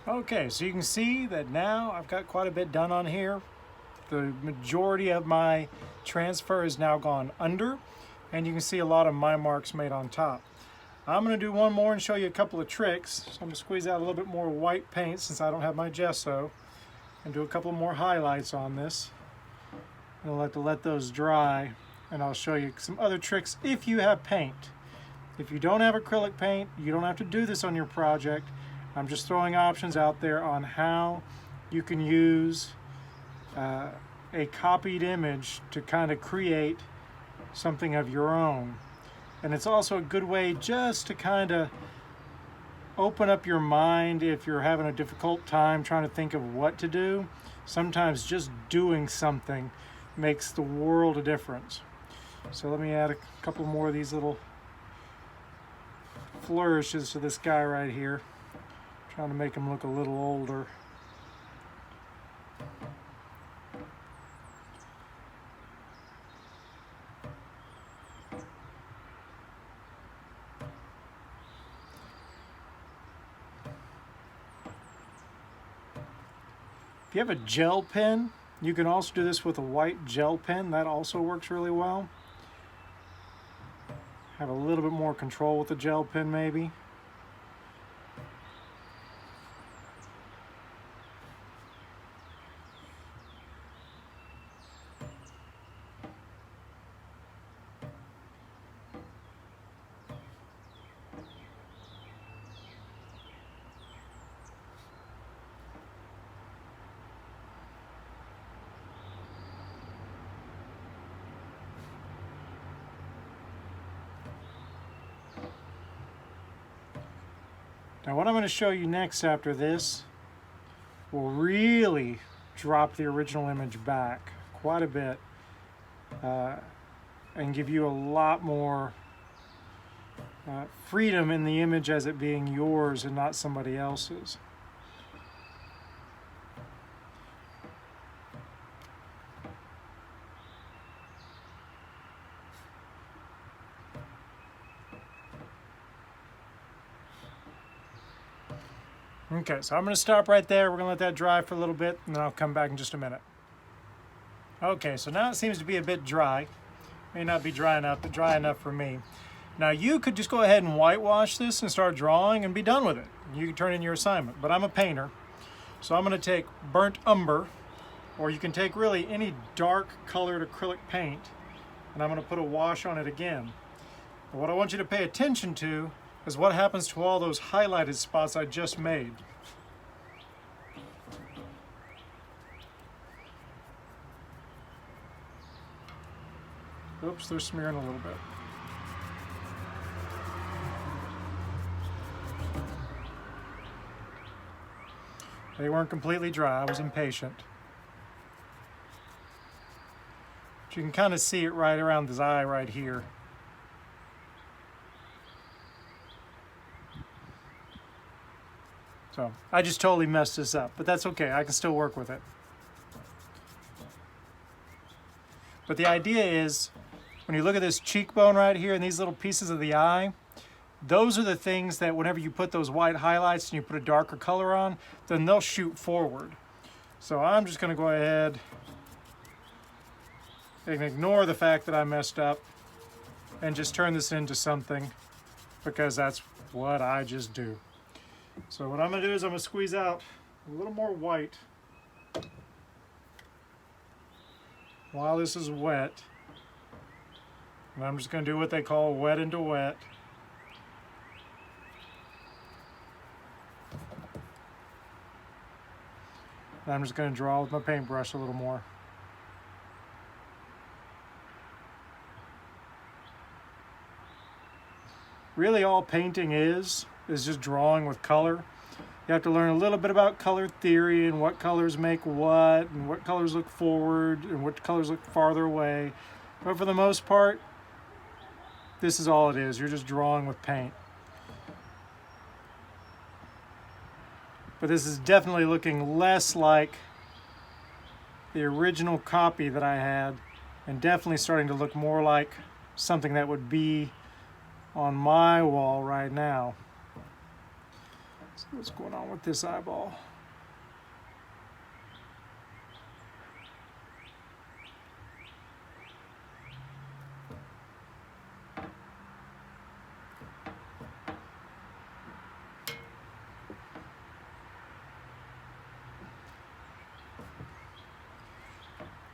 Okay, so you can see that now I've got quite a bit done on here. The majority of my transfer is now gone under, and you can see a lot of my marks made on top. I'm going to do one more and show you a couple of tricks. So I'm going to squeeze out a little bit more white paint since I don't have my gesso, and do a couple more highlights on this. I'll have to let those dry, and I'll show you some other tricks if you have paint. If you don't have acrylic paint, you don't have to do this on your project. I'm just throwing options out there on how you can use a copied image to kind of create something of your own. And it's also a good way just to kind of open up your mind if you're having a difficult time trying to think of what to do. Sometimes just doing something makes the world a difference. So let me add a couple more of these little flourishes to this guy right here. Trying to make him look a little older. If you have a gel pen, you can also do this with a white gel pen. That also works really well. Have a little bit more control with the gel pen maybe. Now what I'm going to show you next after this will really drop the original image back quite a bit and give you a lot more freedom in the image as it being yours and not somebody else's. Okay, so I'm going to stop right there. We're going to let that dry for a little bit, and then I'll come back in just a minute. Okay, so now it seems to be a bit dry. May not be dry enough, but dry enough for me. Now you could just go ahead and whitewash this and start drawing and be done with it. You can turn in your assignment, but I'm a painter. So I'm going to take burnt umber, or you can take really any dark colored acrylic paint, and I'm going to put a wash on it again. But what I want you to pay attention to is what happens to all those highlighted spots I just made. Oops, they're smearing a little bit. They weren't completely dry, I was impatient. But you can kind of see it right around his eye right here. So I just totally messed this up, but that's okay, I can still work with it. But the idea is, when you look at this cheekbone right here and these little pieces of the eye, those are the things that whenever you put those white highlights and you put a darker color on, then they'll shoot forward. So I'm just gonna go ahead and ignore the fact that I messed up and just turn this into something, because that's what I just do. So what I'm going to do is I'm going to squeeze out a little more white while this is wet. And I'm just going to do what they call wet into wet. And I'm just going to draw with my paintbrush a little more. Really all painting is just drawing with color. You have to learn a little bit about color theory and what colors make what, and what colors look forward and what colors look farther away. But for the most part, this is all it is. You're just drawing with paint. But this is definitely looking less like the original copy that I had, and definitely starting to look more like something that would be on my wall right now. So what's going on with this eyeball?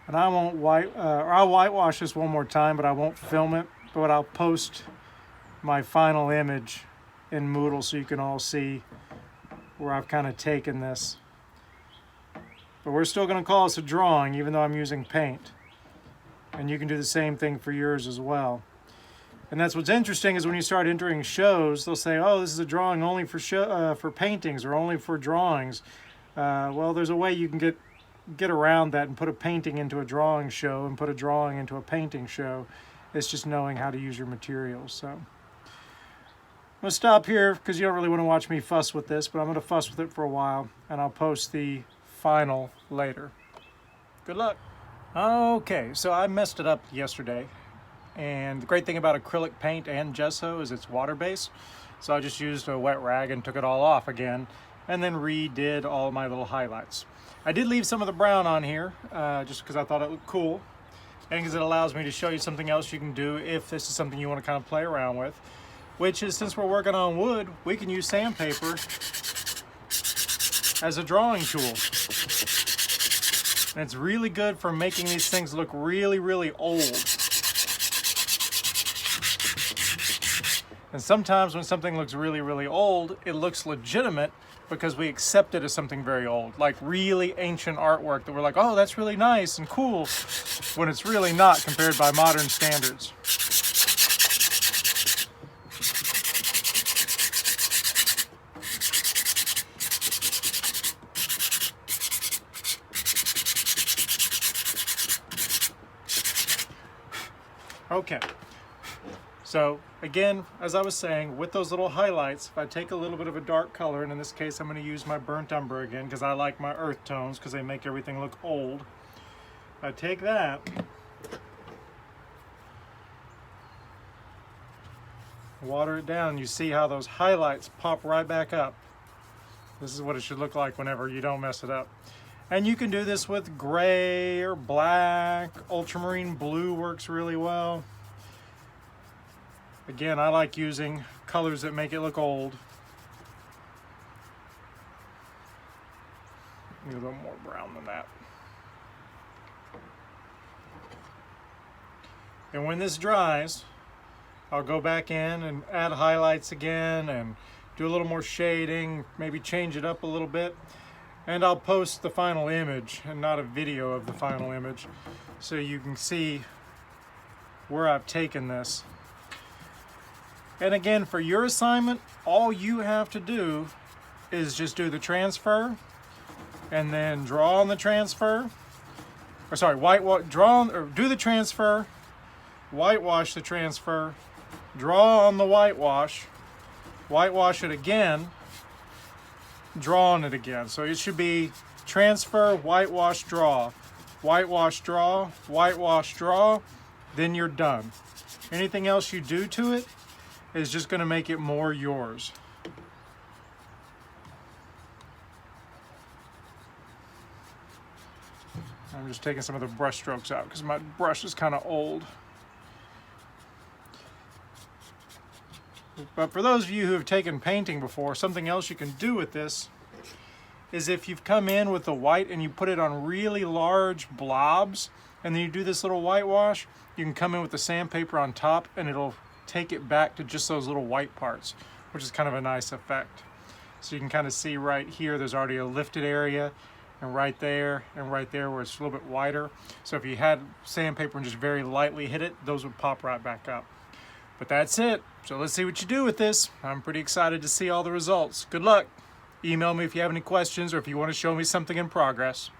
And I won't I'll whitewash this one more time, but I won't film it. But I'll post my final image in Moodle so you can all see where I've kind of taken this. But we're still going to call this a drawing, even though I'm using paint. And you can do the same thing for yours as well. And that's what's interesting is when you start entering shows, they'll say, oh, this is a drawing only for paintings or only for drawings. Well, there's a way you can get around that and put a painting into a drawing show and put a drawing into a painting show. It's just knowing how to use your materials. So I'm going to stop here because you don't really want to watch me fuss with this, but I'm going to fuss with it for a while and I'll post the final later. Good luck. Okay, so I messed it up yesterday, and the great thing about acrylic paint and gesso is it's water-based. So I just used a wet rag and took it all off again and then redid all my little highlights. I did leave some of the brown on here just because I thought it looked cool and because it allows me to show you something else you can do if this is something you want to kind of play around with, which is, since we're working on wood, we can use sandpaper as a drawing tool. And it's really good for making these things look really, really old. And sometimes when something looks really, really old, it looks legitimate because we accept it as something very old, like really ancient artwork that we're like, oh, that's really nice and cool, when it's really not compared by modern standards. Okay, so again, as I was saying, with those little highlights, if I take a little bit of a dark color, and in this case I'm going to use my burnt umber again because I like my earth tones because they make everything look old. I take that, water it down, you see how those highlights pop right back up. This is what it should look like whenever you don't mess it up. And you can do this with gray or black. Ultramarine blue works really well. Again, I like using colors that make it look old. Need a little more brown than that. And when this dries, I'll go back in and add highlights again and do a little more shading, maybe change it up a little bit. And I'll post the final image and not a video of the final image so you can see where I've taken this. And again, for your assignment, all you have to do is just do the transfer and then draw on the transfer. Or sorry, do the transfer, whitewash the transfer, draw on the whitewash it again, draw on it again. So it should be transfer, whitewash, draw, whitewash, draw, whitewash, draw, then you're done. Anything else you do to it is just going to make it more yours. I'm just taking some of the brush strokes out because my brush is kind of old. But for those of you who have taken painting before, something else you can do with this is if you've come in with the white and you put it on really large blobs and then you do this little whitewash, you can come in with the sandpaper on top and it'll take it back to just those little white parts, which is kind of a nice effect. So you can kind of see right here, there's already a lifted area, and right there where it's a little bit wider. So if you had sandpaper and just very lightly hit it, those would pop right back up. But that's it. So let's see what you do with this. I'm pretty excited to see all the results. Good luck. Email me if you have any questions or if you want to show me something in progress.